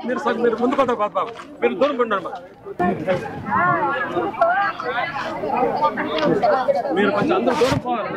మీరు ముందుకు బాబు మీరు దూరం ఉండండి మీరు కొంచెం అందరూ దూరం పోవాలి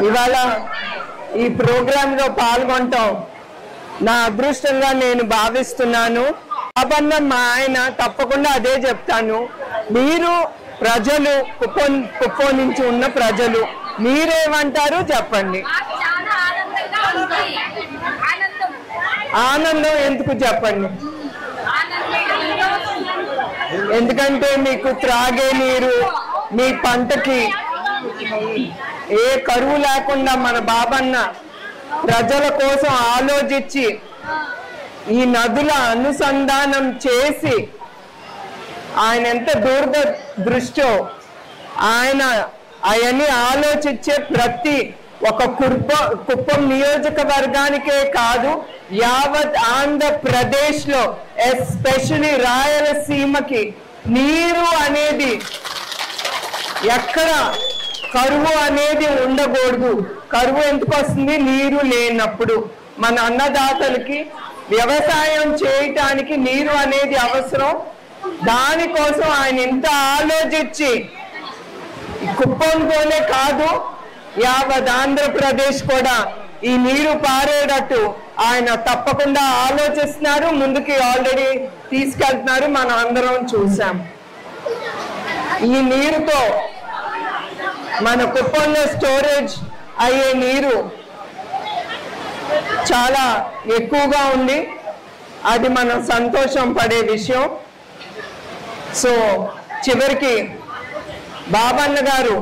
ఇవాళ ఈ ప్రోగ్రామ్ లో పాల్గొనటం నా అదృష్టంగా నేను భావిస్తున్నాను. బాబన్న మా ఆయన తప్పకుండా అదే చెప్తాను. మీరు ప్రజలు కుప్పం నుంచి ఉన్న ప్రజలు మీరేమంటారు చెప్పండి. ఆనందం ఎందుకు చెప్పండి. ఎందుకంటే మీకు త్రాగే నీరు, మీ పంటకి ఏ కరువు లేకుండా మన బాబన్న ప్రజల కోసం ఆలోచించి ఈ నదుల అనుసంధానం చేసి ఆయన ఎంత దూరదృష్టో ఆయన అవన్నీ ఆలోచించే ప్రతి ఒక కుప్పం నియోజకవర్గానికే కాదు యావత్ ఆంధ్రప్రదేశ్ లో ఎస్పెషలీ రాయలసీమకి నీరు అనేది ఎక్కడ కరువు అనేది ఉండకూడదు. కరువు ఎందుకు వస్తుంది? నీరు లేనప్పుడు. మన అన్నదాతలకి వ్యవసాయం చేయటానికి నీరు అనేది అవసరం. దానికోసం ఆయన ఇంత ఆలోచించి కుప్పంతోనే కాదు యావత్ ఆంధ్రప్రదేశ్ కూడా ఈ నీరు పారేటట్టు ఆయన తప్పకుండా ఆలోచిస్తున్నారు. ముందుకి ఆల్రెడీ తీసుకెళ్తున్నారు, మనం అందరం చూసాం. ఈ నీరుతో మన కుప్పంలో స్టోరేజ్ అయ్యే నీరు చాలా ఎక్కువగా ఉంది. అది మనం సంతోషం పడే విషయం. సో చివరికి బాబన్న గారు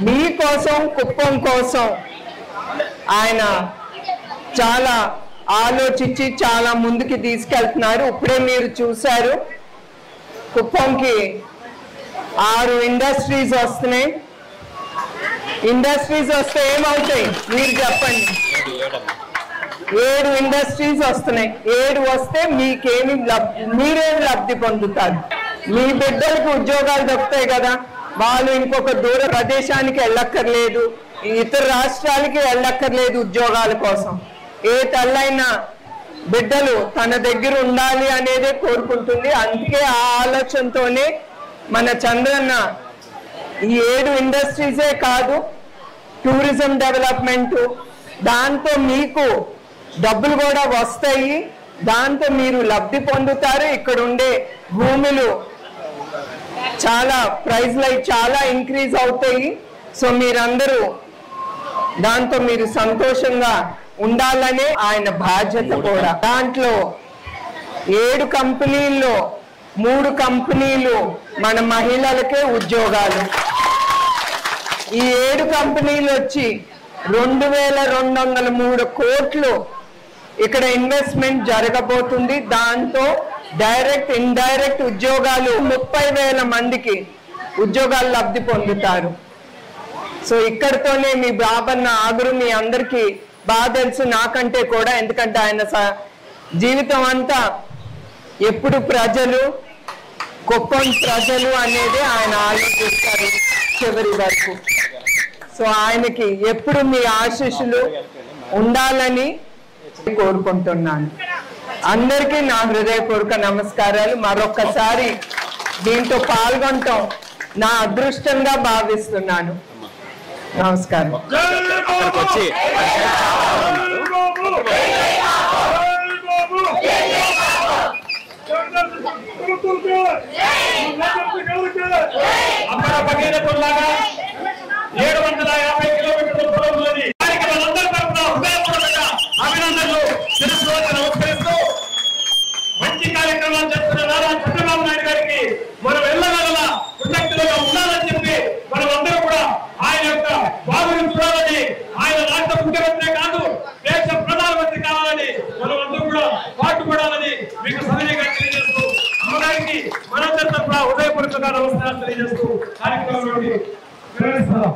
మీకోసం కుప్పం కోసం ఆయన చాలా ఆలోచించి చాలా ముందుకి తీసుకెళ్తున్నారు. ఇప్పుడే మీరు చూశారు కుప్పంకి 6 ఇండస్ట్రీస్ వస్తున్నాయి. ఇండస్ట్రీస్ వస్తే ఏమవుతాయి మీరు చెప్పండి. 7 ఇండస్ట్రీస్ వస్తున్నాయి. 7 వస్తే మీరేం లబ్ధి పొందుతారు. మీ బిడ్డలకు ఉద్యోగాలు దొరుకుతాయి కదా. వాళ్ళు ఇంకొక దూర ప్రదేశానికి వెళ్ళక్కర్లేదు, ఇతర రాష్ట్రాలకి వెళ్ళక్కర్లేదు ఉద్యోగాల కోసం. ఏ తల్లైనా బిడ్డలు తన దగ్గర ఉండాలి అనేదే కోరుకుంటుంది. అందుకే ఆ ఆలోచనతోనే మన చంద్రన్న ఈ 7 ఇండస్ట్రీసే కాదు టూరిజం డెవలప్మెంట్, దాంతో మీకు డబ్బులు కూడా వస్తాయి, దాంతో మీరు లబ్ధి పొందుతారు. ఇక్కడ ఉండే భూములు చాలా ప్రైస్లు చాలా ఇంక్రీజ్ అవుతాయి. సో మీరందరూ దాంతో మీరు సంతోషంగా ఉండాలనే ఆయన బాధ్యత కూడా. దాంట్లో 7 కంపెనీల్లో 3 కంపెనీలు మన మహిళలకే ఉద్యోగాలు. ఈ 7 కంపెనీలు వచ్చి 2203 కోట్లు ఇక్కడ ఇన్వెస్ట్మెంట్ జరగబోతుంది. దాంతో డైరెక్ట్ ఇండైరెక్ట్ ఉద్యోగాలు 30,000 మందికి ఉద్యోగాలు లబ్ధి పొందుతారు. సో ఇక్కడితోనే మీ బాబన్న ఆగురు మీ అందరికీ బాగా తెలుసు, నాకంటే కూడా. ఎందుకంటే ఆయన జీవితం అంతా ఎప్పుడు ప్రజలు, కుప్పం ప్రజలు అనేది ఆయన ఆలోచిస్తారు చివరి వరకు. సో ఆయనకి ఎప్పుడు మీ ఆశీస్సులు ఉండాలని కోరుకుంటున్నాను. అందరికీ నా హృదయపూర్వక నమస్కారాలు. మరొక్కసారి దీంతో పాల్గొనటం నా అదృష్టంగా భావిస్తున్నాను. నమస్కారం. మంచి కార్యక్రమాలు చేస్తున్న నారా చంద్రబాబు నాయుడు గారికి మనం ఎల్లవేళలా కృతజ్ఞతగా ఉండాలని చెప్పి మనం అందరూ కూడా ఆయన యొక్క బాగుని చూడాలని, ఆయన రాష్ట్ర ముఖ్యమంత్రి కాదు దేశ ప్రధానమంత్రి కావాలని మనం అందరూ కూడా పాటుపడాలని మీకు సవినయంగా తెలియజేస్తూ అమ్మగారికి మనందరి తరఫున హృదయపూర్వకంగా నమస్కారాలు తెలియజేస్తూ కార్యక్రమంలోకి నిర్వహిస్తున్నాం.